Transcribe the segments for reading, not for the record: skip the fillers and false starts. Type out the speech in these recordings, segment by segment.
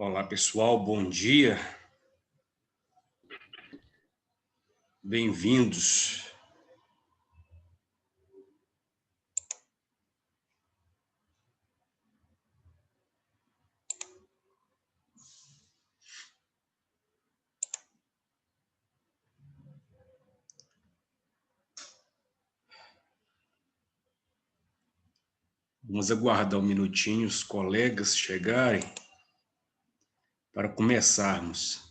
Olá, pessoal, bom dia. Bem-vindos. Vamos aguardar um minutinho os colegas chegarem para começarmos.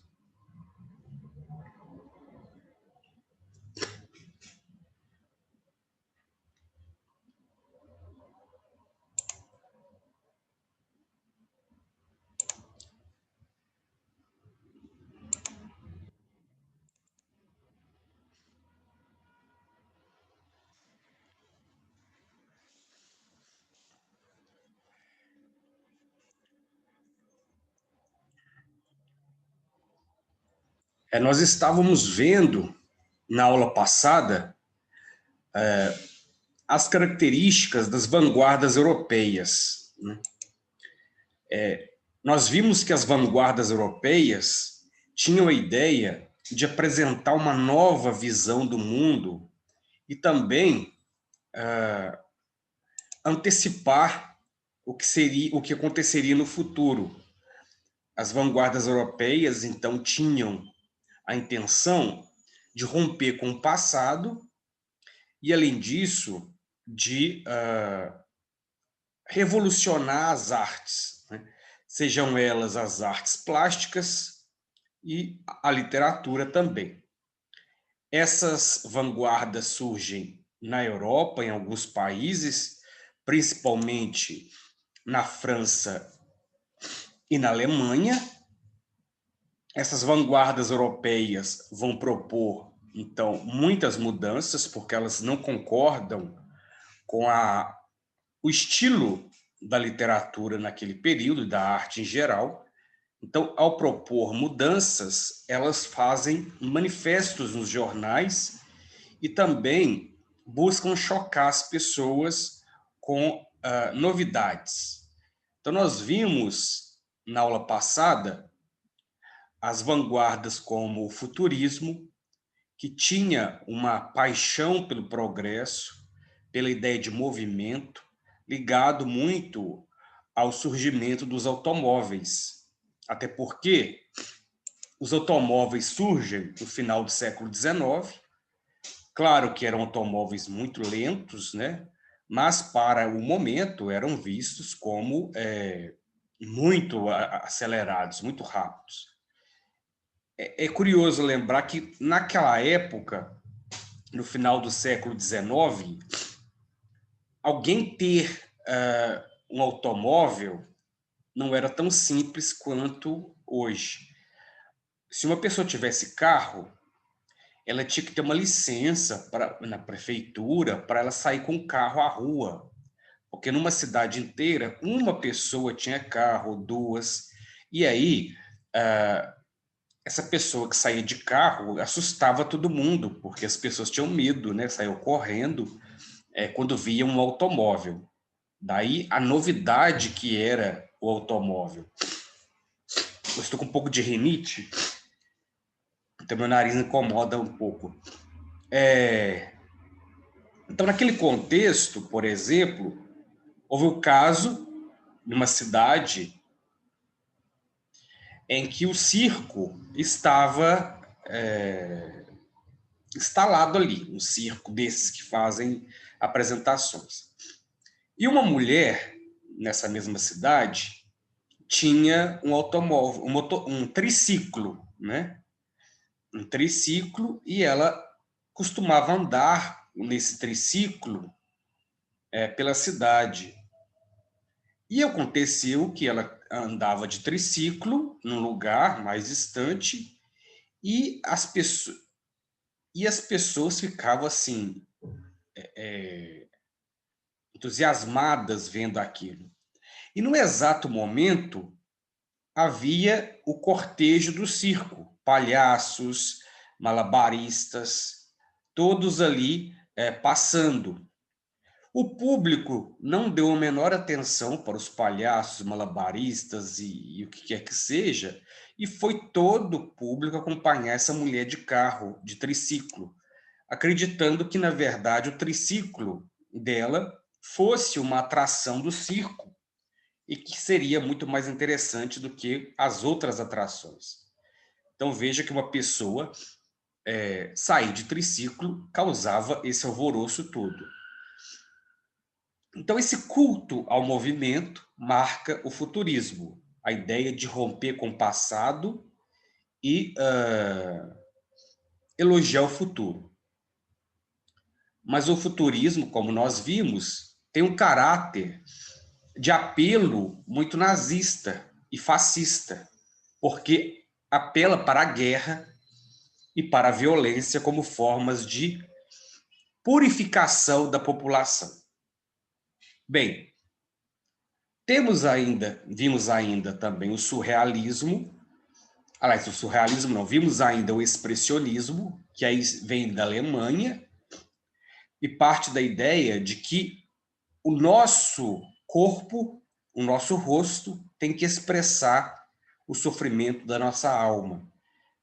Nós estávamos vendo na aula passada as características das vanguardas europeias, né? Nós vimos que as vanguardas europeias tinham a ideia de apresentar uma nova visão do mundo e também antecipar o que aconteceria no futuro. As vanguardas europeias, então, tinham a intenção de romper com o passado e, além disso, de revolucionar as artes, né? Sejam elas as artes plásticas e a literatura também. Essas vanguardas surgem na Europa, em alguns países, principalmente na França e na Alemanha. Essas vanguardas europeias vão propor, então, muitas mudanças, porque elas não concordam com o estilo da literatura naquele período, da arte em geral. Então, ao propor mudanças, elas fazem manifestos nos jornais e também buscam chocar as pessoas com novidades. Então, nós vimos, na aula passada, as vanguardas como o futurismo, que tinha uma paixão pelo progresso, pela ideia de movimento, ligado muito ao surgimento dos automóveis. Até porque os automóveis surgem no final do século XIX, claro que eram automóveis muito lentos, né? Mas para o momento eram vistos como muito acelerados, muito rápidos. É curioso lembrar que, naquela época, no final do século XIX, alguém ter um automóvel não era tão simples quanto hoje. Se uma pessoa tivesse carro, ela tinha que ter uma licença na prefeitura para ela sair com o carro à rua. Porque numa cidade inteira, uma pessoa tinha carro, duas. E aí, essa pessoa que saía de carro assustava todo mundo, porque as pessoas tinham medo, né? Saíam correndo quando viam um automóvel. Daí a novidade que era o automóvel. Eu estou com um pouco de rinite, então meu nariz incomoda um pouco. Então, naquele contexto, por exemplo, houve o caso de uma cidade em que o circo estava instalado ali, um circo desses que fazem apresentações. E uma mulher, nessa mesma cidade, tinha um automóvel, um triciclo, né? Um triciclo, e ela costumava andar nesse triciclo pela cidade. E aconteceu que ela andava de triciclo num lugar mais distante e as pessoas ficavam assim, entusiasmadas vendo aquilo. E no exato momento havia o cortejo do circo, palhaços, malabaristas, todos ali passando. O público não deu a menor atenção para os palhaços, malabaristas e o que quer que seja, e foi todo o público acompanhar essa mulher de carro, de triciclo, acreditando que, na verdade, o triciclo dela fosse uma atração do circo e que seria muito mais interessante do que as outras atrações. Então, veja que uma pessoa sair de triciclo causava esse alvoroço todo. Então, esse culto ao movimento marca o futurismo, a ideia de romper com o passado e elogiar o futuro. Mas o futurismo, como nós vimos, tem um caráter de apelo muito nazista e fascista, porque apela para a guerra e para a violência como formas de purificação da população. Bem, vimos ainda também o surrealismo. Aliás, o surrealismo não, vimos ainda o expressionismo, que aí vem da Alemanha, e parte da ideia de que o nosso corpo, o nosso rosto, tem que expressar o sofrimento da nossa alma.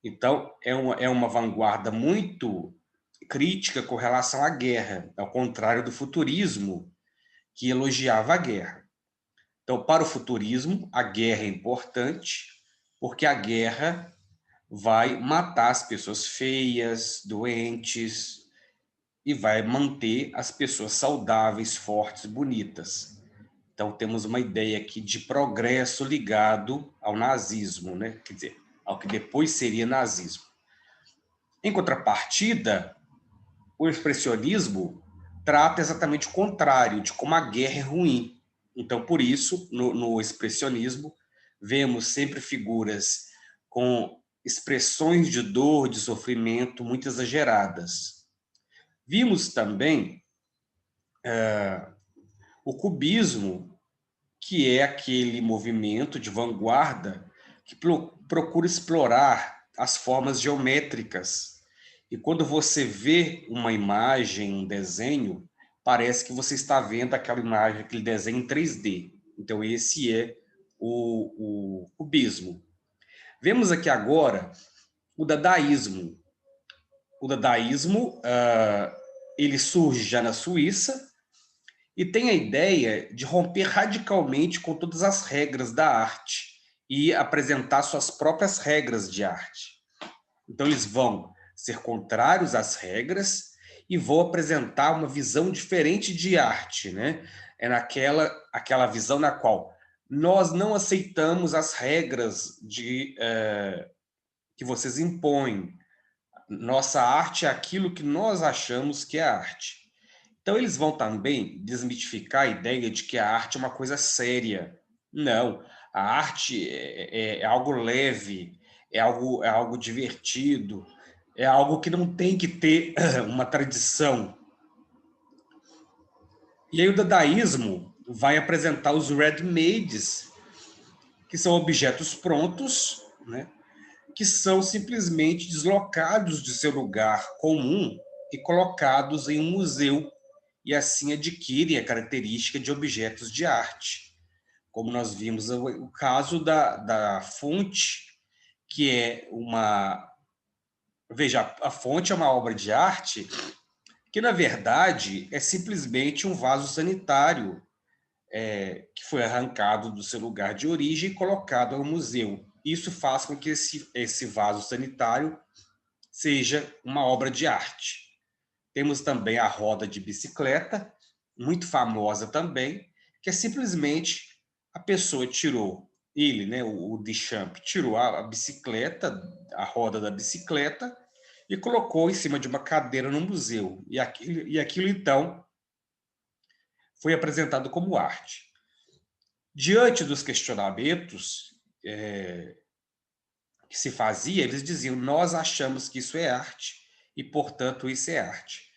Então, é uma vanguarda muito crítica com relação à guerra, ao contrário do futurismo, que elogiava a guerra. Então, para o futurismo, a guerra é importante, porque a guerra vai matar as pessoas feias, doentes, e vai manter as pessoas saudáveis, fortes, bonitas. Então, temos uma ideia aqui de progresso ligado ao nazismo, né? Quer dizer, ao que depois seria nazismo. Em contrapartida, o expressionismo trata exatamente o contrário, de como a guerra é ruim. Então, por isso, no expressionismo, vemos sempre figuras com expressões de dor, de sofrimento muito exageradas. Vimos também o cubismo, que é aquele movimento de vanguarda que procura explorar as formas geométricas. E quando você vê uma imagem, um desenho, parece que você está vendo aquela imagem, aquele desenho em 3D. Então, esse é o cubismo. Vemos aqui agora o dadaísmo. O dadaísmo, ele surge já na Suíça, e tem a ideia de romper radicalmente com todas as regras da arte e apresentar suas próprias regras de arte. Então, eles vão ser contrários às regras e vão apresentar uma visão diferente de arte, né? É aquela visão na qual nós não aceitamos as regras que vocês impõem. Nossa arte é aquilo que nós achamos que é arte. Então, eles vão também desmitificar a ideia de que a arte é uma coisa séria. Não, a arte é algo leve, é algo divertido, é algo que não tem que ter uma tradição. E aí o dadaísmo vai apresentar os ready-mades, que são objetos prontos, né, que são simplesmente deslocados de seu lugar comum e colocados em um museu, e assim adquirem a característica de objetos de arte. Como nós vimos o caso da fonte, que é uma... Veja, a fonte é uma obra de arte que, na verdade, é simplesmente um vaso sanitário que foi arrancado do seu lugar de origem e colocado ao museu. Isso faz com que esse vaso sanitário seja uma obra de arte. Temos também a roda de bicicleta, muito famosa também, que é simplesmente a pessoa tirou, ele, né, o Duchamp, tirou a bicicleta, a roda da bicicleta, e colocou em cima de uma cadeira no museu. E aquilo então, foi apresentado como arte. Diante dos questionamentos que se fazia, eles diziam: nós achamos que isso é arte e, portanto, isso é arte.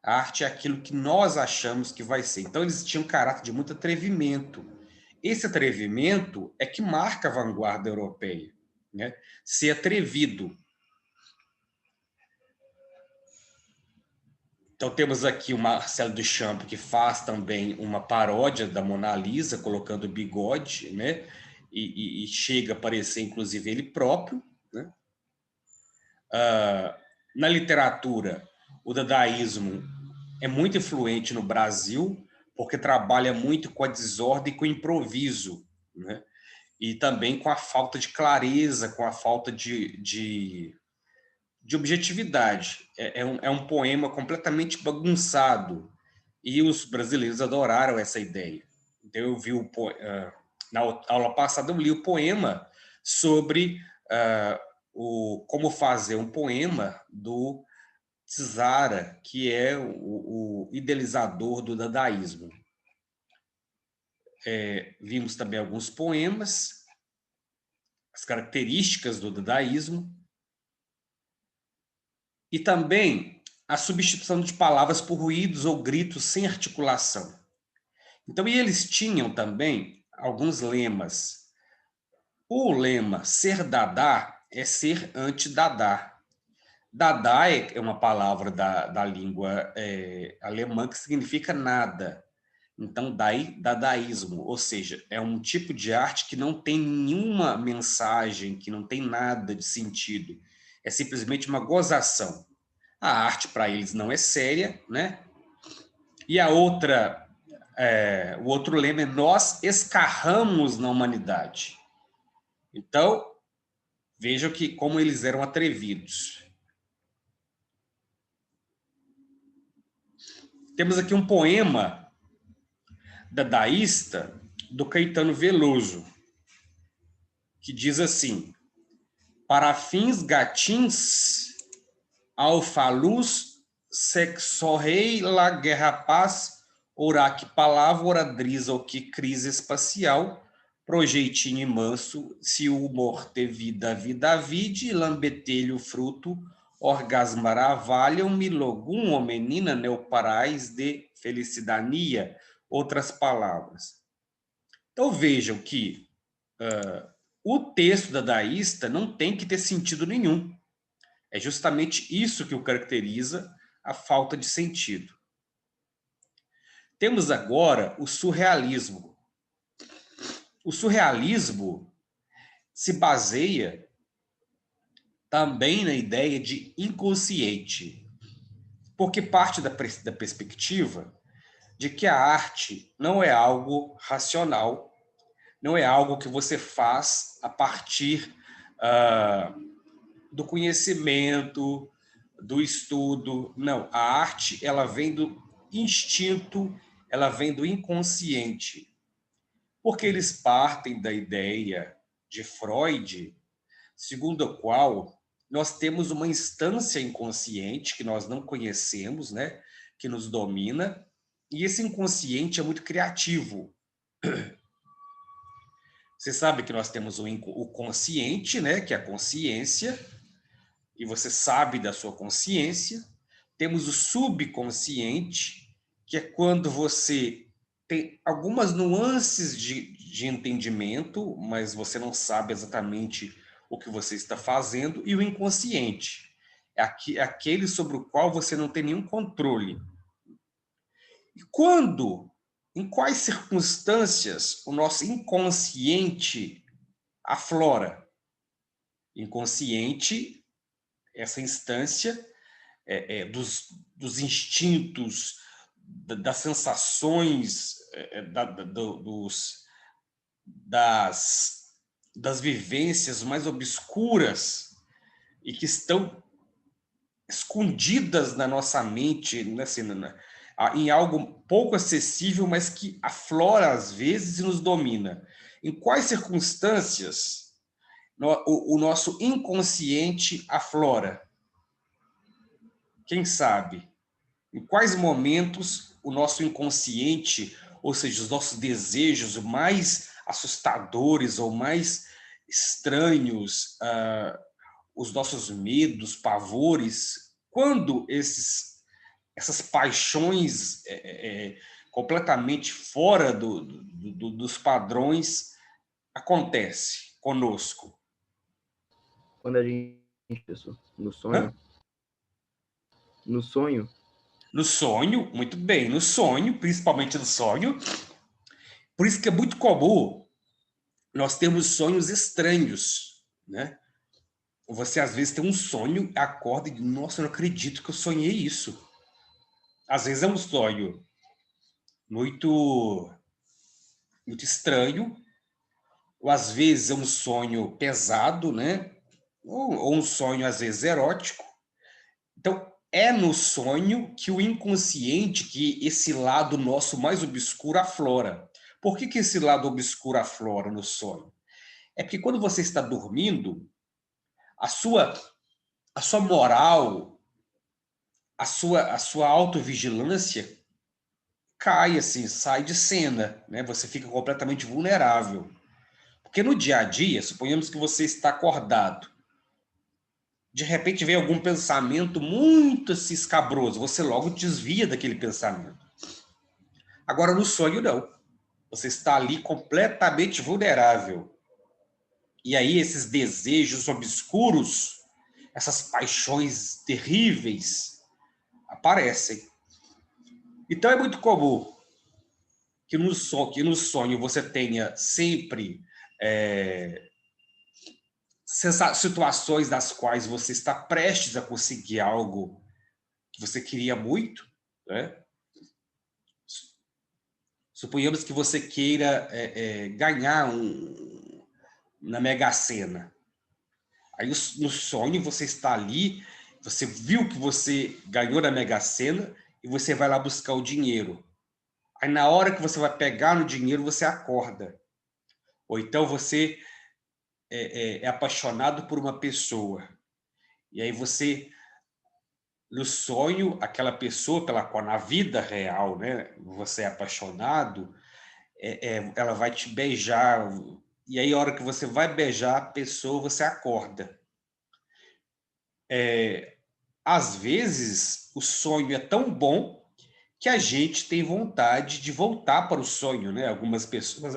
A arte é aquilo que nós achamos que vai ser. Então, eles tinham um caráter de muito atrevimento. Esse atrevimento é que marca a vanguarda europeia, né? Ser atrevido. Então, temos aqui o Marcelo Duchamp, que faz também uma paródia da Mona Lisa, colocando bigode, né? E chega a parecer, inclusive, ele próprio, né? Na literatura, o dadaísmo é muito influente no Brasil, porque trabalha muito com a desordem e com o improviso, né? E também com a falta de clareza, com a falta de objetividade. É um poema completamente bagunçado, e os brasileiros adoraram essa ideia. Então, eu vi na aula passada, eu li o poema sobre como fazer um poema do Tzara, que é o idealizador do dadaísmo. Vimos também alguns poemas, as características do dadaísmo, e também a substituição de palavras por ruídos ou gritos sem articulação. Então, e eles tinham também alguns lemas. O lema ser dadá é ser anti-dadá. Dadá é uma palavra da língua alemã que significa nada. Então, daí, dadaísmo, ou seja, é um tipo de arte que não tem nenhuma mensagem, que não tem nada de sentido. É simplesmente uma gozação. A arte para eles não é séria, né? E o outro lema é nós escarramos na humanidade. Então, vejam como eles eram atrevidos. Temos aqui um poema dadaísta do Caetano Veloso, que diz assim: para fins gatins, alfaluz, sexorrei, la guerra paz, ora que palavra, ora drisa, o que crise espacial, projeitinho manso, se o humor ter vida, vida vide, lambetelho fruto, orgasmará valham, milogum, ou menina, neoparais de felicidania, outras palavras. Então vejam que o texto dadaísta não tem que ter sentido nenhum. É justamente isso que o caracteriza, a falta de sentido. Temos agora o surrealismo. O surrealismo se baseia também na ideia de inconsciente, porque parte da perspectiva de que a arte não é algo racional, não é algo que você faz a partir do conhecimento, do estudo. Não, a arte ela vem do instinto, ela vem do inconsciente. Porque eles partem da ideia de Freud, segundo a qual nós temos uma instância inconsciente que nós não conhecemos, né, que nos domina, e esse inconsciente é muito criativo. Você sabe que nós temos o consciente, né, que é a consciência, e você sabe da sua consciência. Temos o subconsciente, que é quando você tem algumas nuances de entendimento, mas você não sabe exatamente o que você está fazendo. E o inconsciente é aquele sobre o qual você não tem nenhum controle. E em quais circunstâncias o nosso inconsciente aflora? Inconsciente, essa instância dos instintos, das sensações, das vivências mais obscuras e que estão escondidas na nossa mente, né, assim, em algo pouco acessível, mas que aflora às vezes e nos domina. Em quais circunstâncias o nosso inconsciente aflora? Quem sabe? Em quais momentos o nosso inconsciente, ou seja, os nossos desejos mais assustadores ou mais estranhos, os nossos medos, pavores, quando essas paixões completamente fora dos padrões acontece conosco? Quando a gente, pessoal, Hã? no sonho, No sonho, muito bem, no sonho, principalmente no sonho. Por isso que é muito comum nós termos sonhos estranhos, né? Você às vezes tem um sonho, acorda e diz, nossa, eu não acredito que eu sonhei isso. Às vezes é um sonho muito, muito estranho, ou às vezes é um sonho pesado, né? Ou um sonho às vezes erótico. Então, é no sonho que o inconsciente, que esse lado nosso mais obscuro aflora. Por que esse lado obscuro aflora no sonho? É porque quando você está dormindo, a sua, a sua moral, a sua autovigilância cai, assim, sai de cena, né? Você fica completamente vulnerável. Porque no dia a dia, suponhamos que você está acordado, de repente vem algum pensamento muito assim, escabroso, você logo desvia daquele pensamento. Agora, no sonho, não. Você está ali completamente vulnerável. E aí, esses desejos obscuros, essas paixões terríveis, aparecem. Então, é muito comum que no sonho você tenha sempre situações das quais você está prestes a conseguir algo que você queria muito, né? Suponhamos que você queira ganhar na Mega Sena. Aí no sonho você está ali, você viu que você ganhou na Mega Sena e você vai lá buscar o dinheiro. Aí na hora que você vai pegar no dinheiro, você acorda. Ou então você é apaixonado por uma pessoa. E aí você, no sonho, aquela pessoa pela qual na vida real, né, você é apaixonado, ela vai te beijar. E aí a hora que você vai beijar a pessoa, você acorda. Às vezes, o sonho é tão bom que a gente tem vontade de voltar para o sonho, né? Algumas pessoas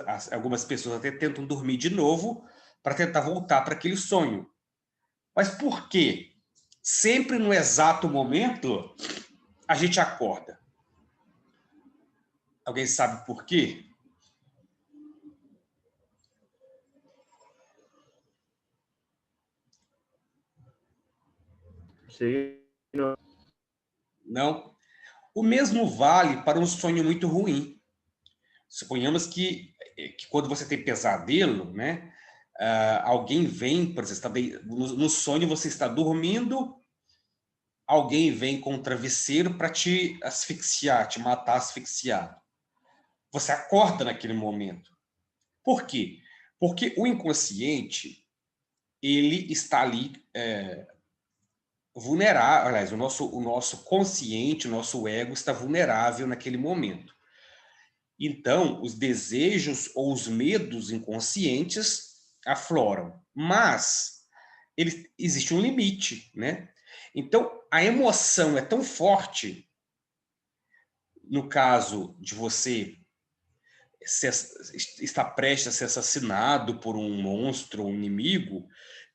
até tentam dormir de novo para tentar voltar para aquele sonho. Mas por quê? Sempre no exato momento a gente acorda. Alguém sabe por quê? Sei, não. Não. O mesmo vale para um sonho muito ruim. Suponhamos que quando você tem pesadelo, né? Alguém vem, por exemplo, no sonho você está dormindo, alguém vem com um travesseiro para te asfixiar, te matar asfixiado. Você acorda naquele momento. Por quê? Porque o inconsciente, ele está ali vulnerável, aliás, o nosso consciente, o nosso ego está vulnerável naquele momento. Então, os desejos ou os medos inconscientes afloram. Mas existe um limite, né? Então, a emoção é tão forte, no caso de você estar prestes a ser assassinado por um monstro ou um inimigo,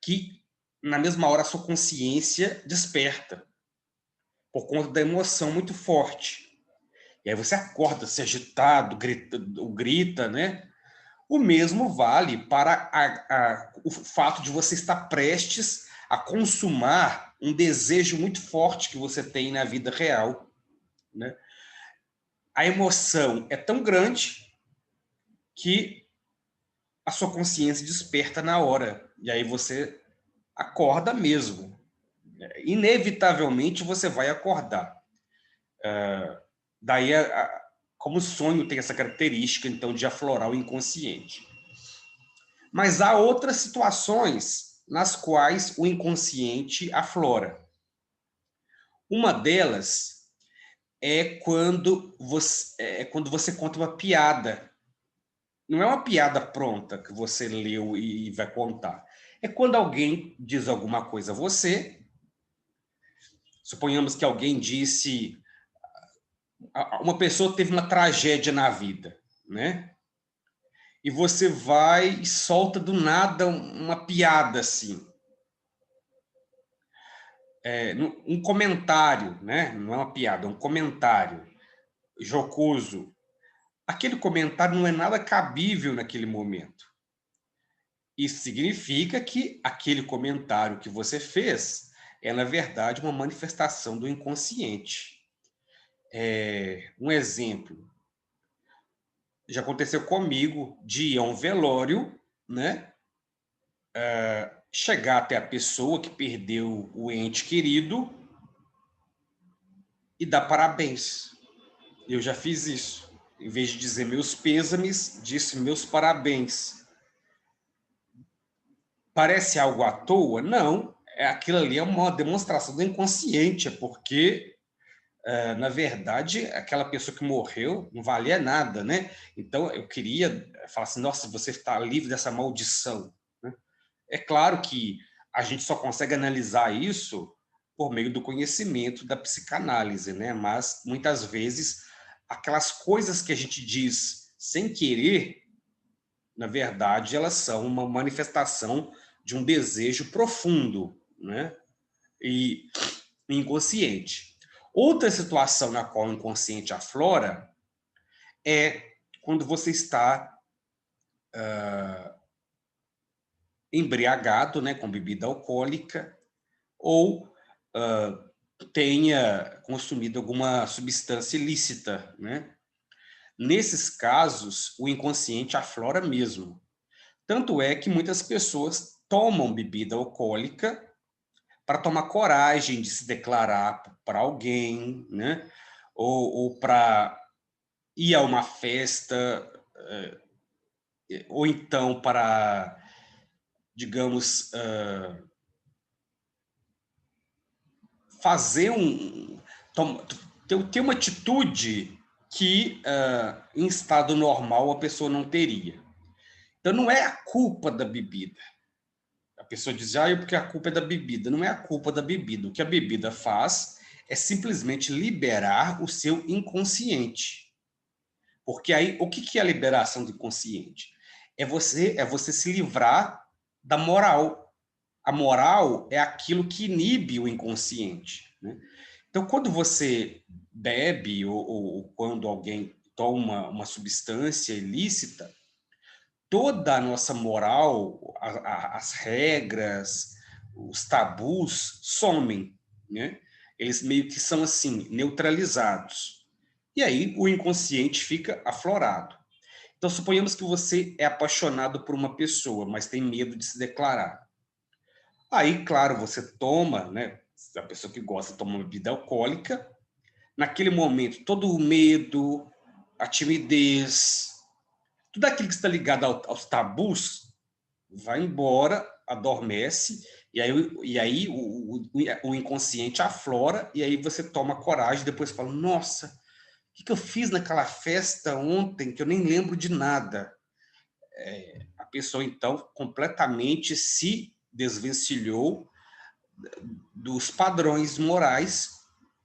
que na mesma hora a sua consciência desperta, por conta da emoção muito forte. E aí você acorda, se agitado, grita, né? O mesmo vale para o fato de você estar prestes a consumar um desejo muito forte que você tem na vida real, né? A emoção é tão grande que a sua consciência desperta na hora. E aí você acorda mesmo. Inevitavelmente você vai acordar. Daí, como o sonho tem essa característica, então, de aflorar o inconsciente. Mas há outras situações nas quais o inconsciente aflora. Uma delas é quando você conta uma piada. Não é uma piada pronta que você leu e vai contar. É quando alguém diz alguma coisa a você. Suponhamos que alguém disse, uma pessoa teve uma tragédia na vida, né? E você vai e solta do nada uma piada assim. um comentário, né? Não é uma piada, é um comentário jocoso. Aquele comentário não é nada cabível naquele momento. Isso significa que aquele comentário que você fez é, na verdade, uma manifestação do inconsciente. Um exemplo, já aconteceu comigo de ir a um velório, né? Chegar até a pessoa que perdeu o ente querido e dar parabéns. Eu já fiz isso. Em vez de dizer meus pêsames, disse meus parabéns. Parece algo à toa? Não. Aquilo ali é uma demonstração do inconsciente, porque, na verdade, aquela pessoa que morreu não valia nada, né? Então, eu queria falar assim, nossa, você está livre dessa maldição, né? É claro que a gente só consegue analisar isso por meio do conhecimento da psicanálise, né? Mas, muitas vezes, aquelas coisas que a gente diz sem querer, na verdade, elas são uma manifestação de um desejo profundo, né? E inconsciente. Outra situação na qual o inconsciente aflora é quando você está embriagado, né, com bebida alcoólica, ou tenha consumido alguma substância ilícita, né? Nesses casos, o inconsciente aflora mesmo. Tanto é que muitas pessoas tomam bebida alcoólica para tomar coragem de se declarar para alguém, né? Ou para ir a uma festa, ou então para, digamos, fazer ter uma atitude que, em estado normal, a pessoa não teria. Então, não é a culpa da bebida. A pessoa diz, porque a culpa é da bebida. Não é a culpa da bebida. O que a bebida faz é simplesmente liberar o seu inconsciente. Porque aí, o que é a liberação do inconsciente? É você se livrar da moral. A moral é aquilo que inibe o inconsciente, né? Então, quando você bebe ou quando alguém toma uma substância ilícita, toda a nossa moral, as regras, os tabus somem, né? Eles meio que são assim, neutralizados. E aí o inconsciente fica aflorado. Então, suponhamos que você é apaixonado por uma pessoa, mas tem medo de se declarar. Aí, claro, você toma, né? A pessoa que gosta toma uma bebida alcoólica. Naquele momento, todo o medo, a timidez, tudo aquilo que está ligado aos tabus vai embora, adormece, e aí o inconsciente aflora, e aí você toma coragem, depois fala, nossa, o que eu fiz naquela festa ontem que eu nem lembro de nada? A pessoa, então, completamente se desvencilhou dos padrões morais,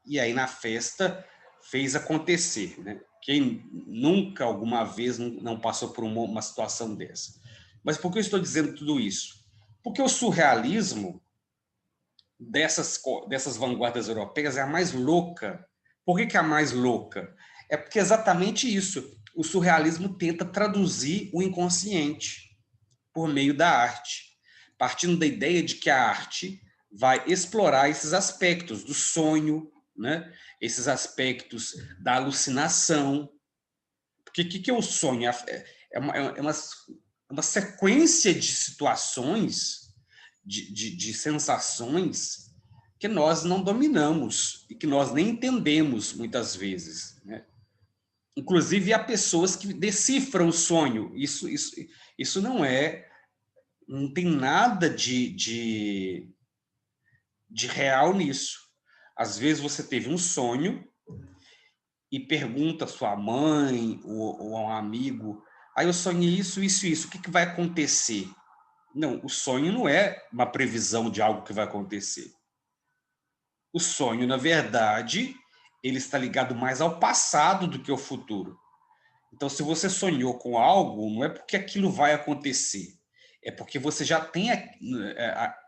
e aí na festa fez acontecer, né? Quem nunca, alguma vez, não passou por uma situação dessa? Mas por que eu estou dizendo tudo isso? Porque o surrealismo dessas vanguardas europeias é a mais louca. Por que é a mais louca? É porque é exatamente isso. O surrealismo tenta traduzir o inconsciente por meio da arte, partindo da ideia de que a arte vai explorar esses aspectos do sonho, né? Esses aspectos da alucinação. Porque o que é o sonho? É uma sequência de situações, de sensações que nós não dominamos e que nós nem entendemos muitas vezes, né? Inclusive, há pessoas que decifram o sonho. Isso não tem nada de real nisso. Às vezes você teve um sonho e pergunta à sua mãe ou a um amigo, aí eu sonhei isso, isso, isso, o que vai acontecer? Não, o sonho não é uma previsão de algo que vai acontecer. O sonho, na verdade, ele está ligado mais ao passado do que ao futuro. Então, se você sonhou com algo, não é porque aquilo vai acontecer, é porque você já tem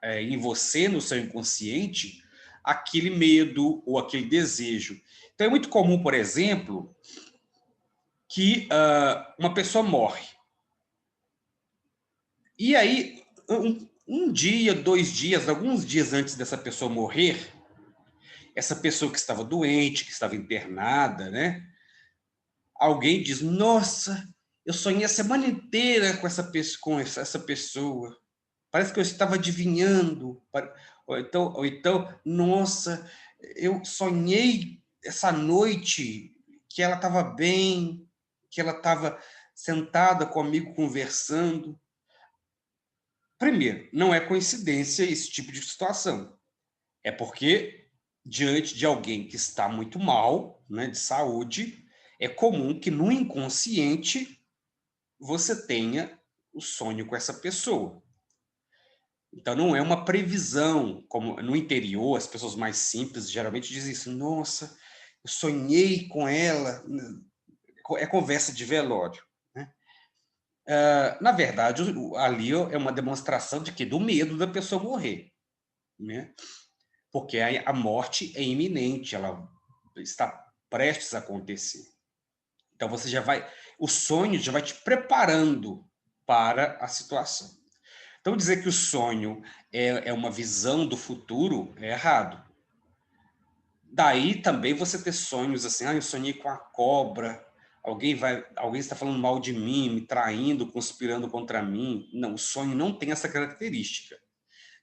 em você, no seu inconsciente, aquele medo ou aquele desejo. Então, é muito comum, por exemplo, que uma pessoa morre. E aí, um dia, 2 dias, alguns dias antes dessa pessoa morrer, essa pessoa que estava doente, que estava internada, né? Alguém diz, nossa, eu sonhei a semana inteira com essa pessoa. Parece que eu estava adivinhando. Ou então, nossa, eu sonhei essa noite que ela estava bem, que ela estava sentada comigo conversando. Primeiro, não é coincidência esse tipo de situação. É porque, diante de alguém que está muito mal, né, de saúde, é comum que no inconsciente você tenha o sonho com essa pessoa. Então, não é uma previsão, como no interior, as pessoas mais simples geralmente dizem isso, nossa, eu sonhei com ela, é conversa de velório. Né? Na verdade, ali é uma demonstração de que do medo da pessoa morrer. Né? Porque a morte é iminente, ela está prestes a acontecer. Então, você já vai, o sonho já vai te preparando para a situação. Então, dizer que o sonho é uma visão do futuro é errado. Daí também você ter sonhos assim, eu sonhei com a cobra, alguém está falando mal de mim, me traindo, conspirando contra mim. Não, o sonho não tem essa característica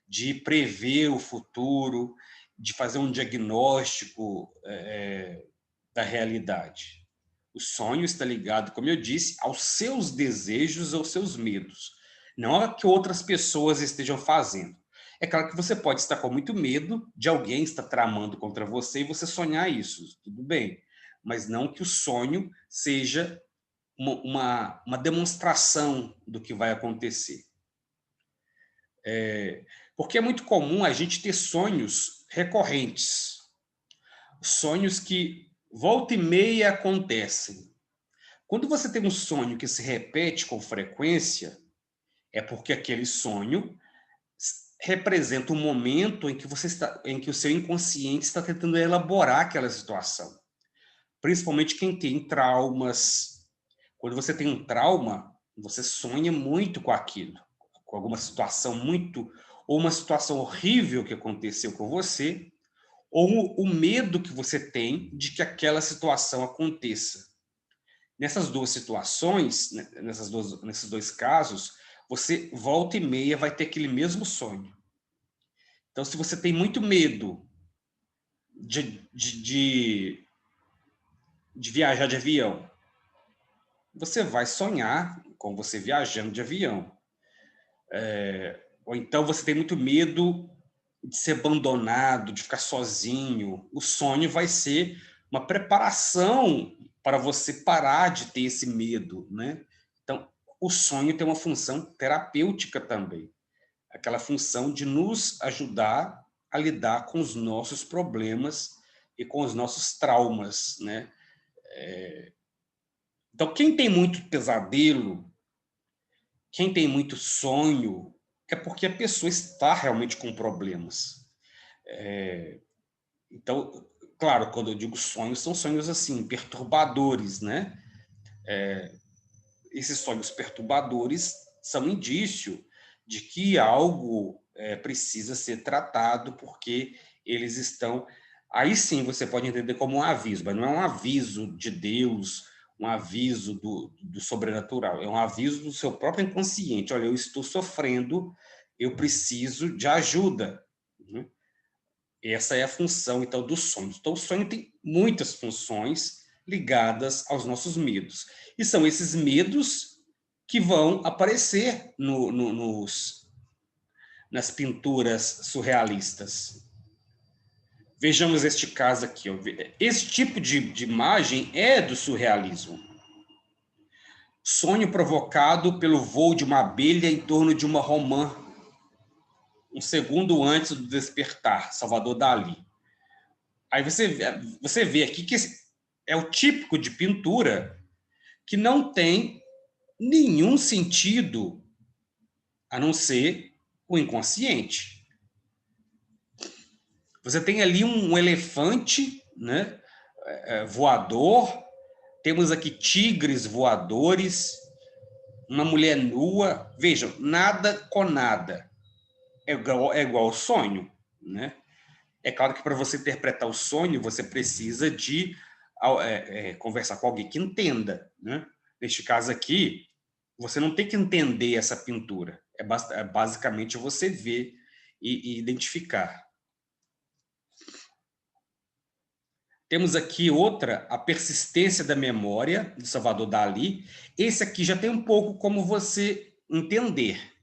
de prever o futuro, de fazer um diagnóstico da realidade. O sonho está ligado, como eu disse, aos seus desejos, aos seus medos, não a que outras pessoas estejam fazendo. É claro que você pode estar com muito medo de alguém estar tramando contra você e você sonhar isso, tudo bem, mas não que o sonho seja uma demonstração do que vai acontecer. Porque é muito comum a gente ter sonhos recorrentes, sonhos que volta e meia acontecem. Quando você tem um sonho que se repete com frequência, é porque aquele sonho representa um momento em que o seu inconsciente está tentando elaborar aquela situação. Principalmente quem tem traumas. Quando você tem um trauma, você sonha muito com aquilo, com alguma situação ou uma situação horrível que aconteceu com você, ou o medo que você tem de que aquela situação aconteça. Nessas duas situações, né, nesses dois casos, você volta e meia vai ter aquele mesmo sonho. Então, se você tem muito medo de viajar de avião, você vai sonhar com você viajando de avião. Ou então você tem muito medo de ser abandonado, de ficar sozinho. O sonho vai ser uma preparação para você parar de ter esse medo, né? Então, o sonho tem uma função terapêutica também. Aquela função de nos ajudar a lidar com os nossos problemas e com os nossos traumas, né? Então, quem tem muito pesadelo, quem tem muito sonho, é porque a pessoa está realmente com problemas. Então, claro, quando eu digo sonhos, são sonhos assim, perturbadores, né? Esses sonhos perturbadores são indício de que algo precisa ser tratado, porque eles estão. Aí sim você pode entender como um aviso, mas não é um aviso de Deus, um aviso do sobrenatural, é um aviso do seu próprio inconsciente. Olha, eu estou sofrendo, eu preciso de ajuda. Né? Essa é a função, então, dos sonhos. Então, o sonho tem muitas funções ligadas aos nossos medos. E são esses medos que vão aparecer nas pinturas surrealistas. Vejamos este caso aqui. Ó. Esse tipo de imagem é do surrealismo. Sonho provocado pelo voo de uma abelha em torno de uma romã, um segundo antes do despertar, Salvador Dalí. Aí você vê aqui que é o típico de pintura que não tem nenhum sentido a não ser o inconsciente. Você tem ali um elefante, né, voador, temos aqui tigres voadores, uma mulher nua. Vejam, nada com nada. É igual ao sonho, né? É claro que para você interpretar o sonho, você precisa de conversar com alguém que entenda, né? Neste caso aqui, você não tem que entender essa pintura. É basicamente você ver e identificar. Temos aqui outra, a persistência da memória, de Salvador Dalí. Esse aqui já tem um pouco como você entender.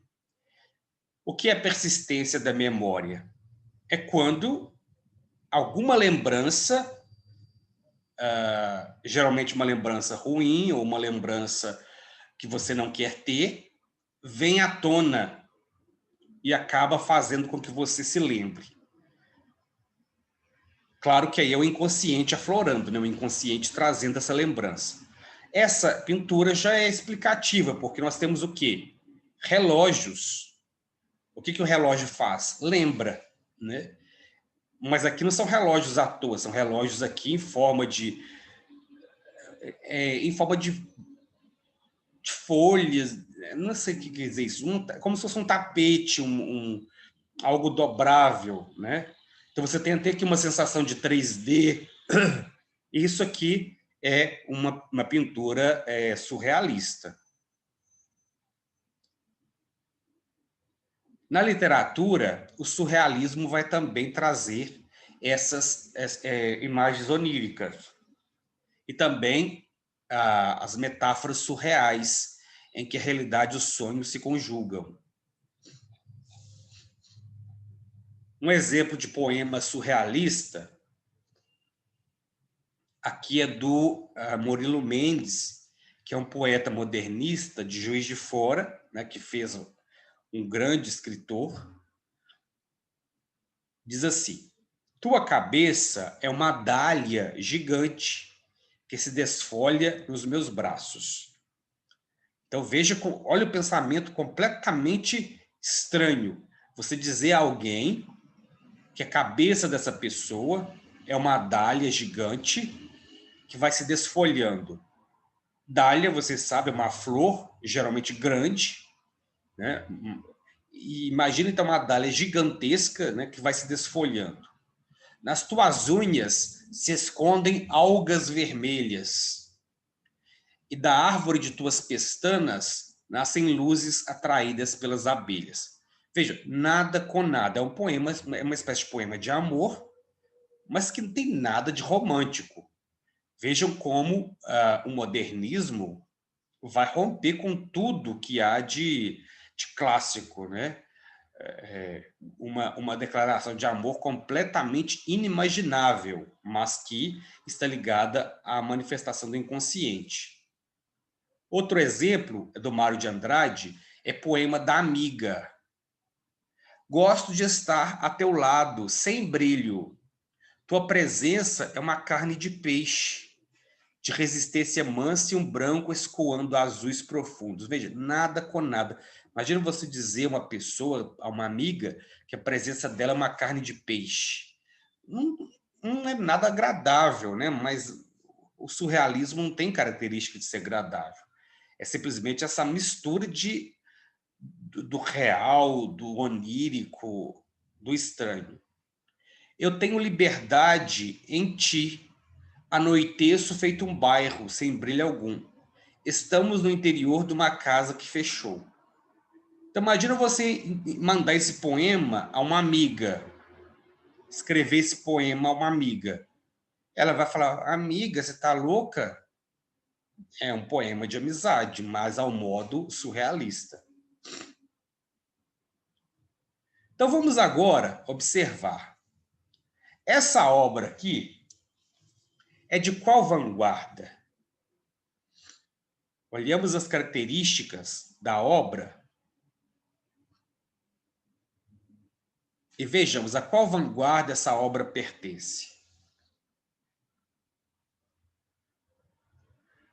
O que é persistência da memória? É quando alguma lembrança, geralmente uma lembrança ruim ou uma lembrança que você não quer ter, vem à tona e acaba fazendo com que você se lembre. Claro que aí é o inconsciente aflorando, né? O inconsciente trazendo essa lembrança. Essa pintura já é explicativa, porque nós temos o quê? Relógios. O que o relógio faz? Lembra, né? Mas aqui não são relógios à toa, são relógios aqui em forma de folhas, não sei o que quer dizer isso, como se fosse um tapete, algo dobrável, né? Então você tem até aqui uma sensação de 3D. Isso aqui é uma pintura surrealista. Na literatura, o surrealismo vai também trazer essas imagens oníricas e também as metáforas surreais, em que a realidade e o sonho se conjugam. Um exemplo de poema surrealista aqui é do Murilo Mendes, que é um poeta modernista de Juiz de Fora, né, que fez um grande escritor. Diz assim: tua cabeça é uma dália gigante que se desfolha nos meus braços. Então veja, olha o pensamento completamente estranho. Você dizer a alguém que a cabeça dessa pessoa é uma dália gigante que vai se desfolhando. Dália, você sabe, é uma flor, geralmente grande, né? E imagina então uma dália gigantesca, né, que vai se desfolhando. Nas tuas unhas se escondem algas vermelhas, e da árvore de tuas pestanas nascem luzes atraídas pelas abelhas. Veja, nada com nada. É um poema, é uma espécie de poema de amor, mas que não tem nada de romântico. Vejam como o modernismo vai romper com tudo que há de clássico, né? Uma declaração de amor completamente inimaginável, mas que está ligada à manifestação do inconsciente. Outro exemplo é do Mário de Andrade, é poema da amiga. Gosto de estar a teu lado, sem brilho. Tua presença é uma carne de peixe, de resistência mansa e um branco escoando azuis profundos. Veja, nada com nada. Imagina você dizer a uma pessoa, a uma amiga, que a presença dela é uma carne de peixe. Não, não é nada agradável, né? Mas o surrealismo não tem característica de ser agradável. É simplesmente essa mistura do real, do onírico, do estranho. Eu tenho liberdade em ti. Anoiteço feito um bairro, sem brilho algum. Estamos no interior de uma casa que fechou. Então, imagina você mandar esse poema a uma amiga, escrever esse poema a uma amiga. Ela vai falar, amiga, você está louca? É um poema de amizade, mas ao modo surrealista. Então, vamos agora observar. Essa obra aqui é de qual vanguarda? Olhamos as características da obra e vejamos a qual vanguarda essa obra pertence.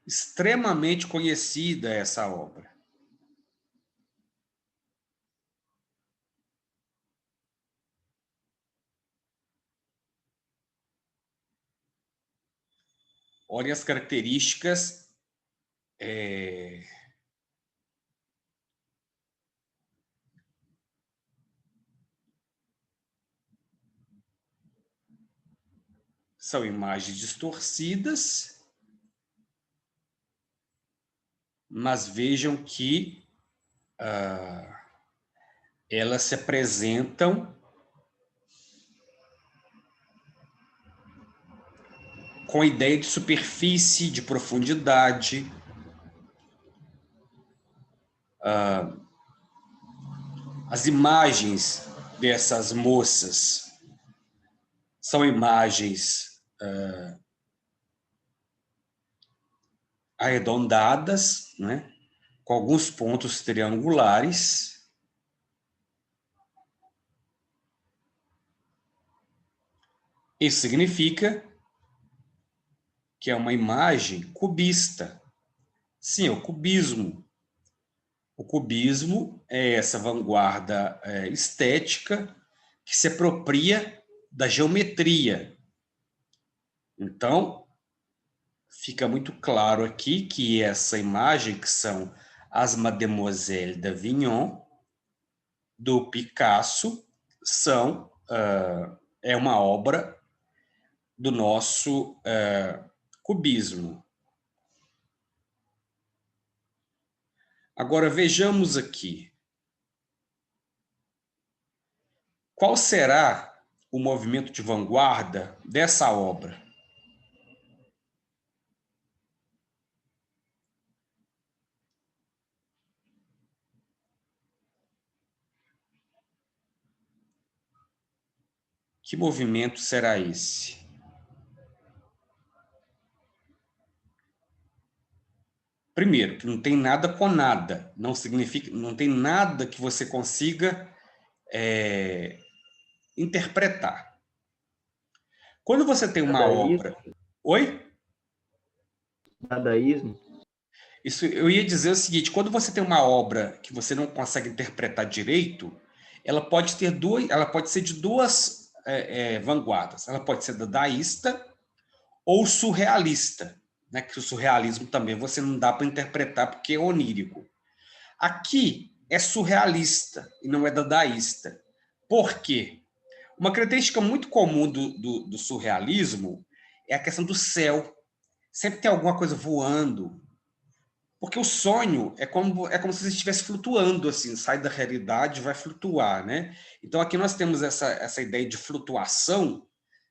Extremamente conhecida essa obra. olhem as características são imagens distorcidas, mas vejam que elas se apresentam com a ideia de superfície, de profundidade. As imagens dessas moças são imagens arredondadas, né? Com alguns pontos triangulares. Isso significa que é uma imagem cubista. Sim, é o cubismo. O cubismo é essa vanguarda estética que se apropria da geometria. Então, fica muito claro aqui que essa imagem, que são as Mademoiselles d'Avignon, do Picasso, é uma obra do nosso cubismo. Agora, vejamos aqui. Qual será o movimento de vanguarda dessa obra? Que movimento será esse? Primeiro, que não tem nada com nada. Não significa, não tem nada que você consiga interpretar. Quando você tem uma obra... Oi? Dadaísmo? Isso, eu ia dizer o seguinte, quando você tem uma obra que você não consegue interpretar direito, ela pode ser de duas vanguardas. Ela pode ser dadaísta ou surrealista, né? Que o surrealismo também você não dá para interpretar porque é onírico. Aqui é surrealista e não é dadaísta. Por quê? Uma característica muito comum do surrealismo é a questão do céu. Sempre tem alguma coisa voando. Porque o sonho é como se você estivesse flutuando, assim, sai da realidade e vai flutuar, né? Então aqui nós temos essa ideia de flutuação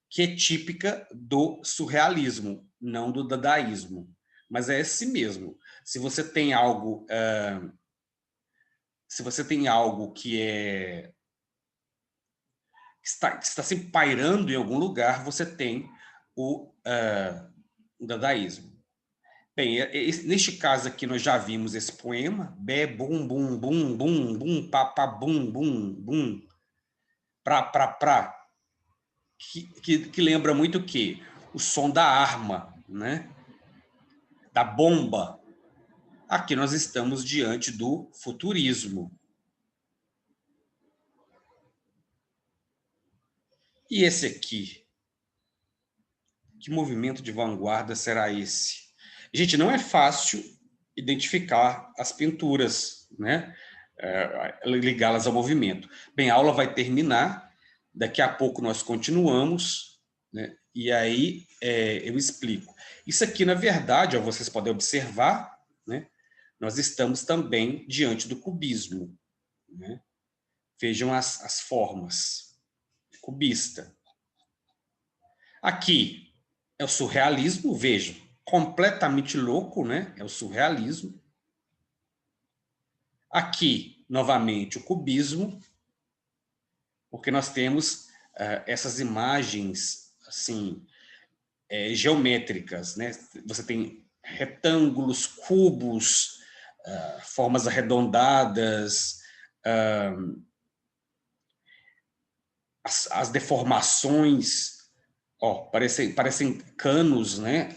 que é típica do surrealismo, não do dadaísmo. Mas é esse mesmo. Se você tem algo, que está sempre pairando em algum lugar, você tem o dadaísmo. Bem, neste caso aqui nós já vimos esse poema, bé, bum, bum, bum, bum, bum, pá, pá, bum, bum, bum, pra, que lembra muito o quê? O som da arma, né? Da bomba. Aqui nós estamos diante do futurismo. E esse aqui? Que movimento de vanguarda será esse? Gente, não é fácil identificar as pinturas, né? Ligá-las ao movimento. Bem, a aula vai terminar, daqui a pouco nós continuamos, né? E aí eu explico. Isso aqui, na verdade, ó, vocês podem observar, né? Nós estamos também diante do cubismo, né? Vejam as formas. Cubista. Aqui é o surrealismo, vejam, completamente louco, né? É o surrealismo. Aqui, novamente, o cubismo, porque nós temos essas imagens assim geométricas, né? Você tem retângulos, cubos, formas arredondadas, as deformações, ó, parecem canos, né?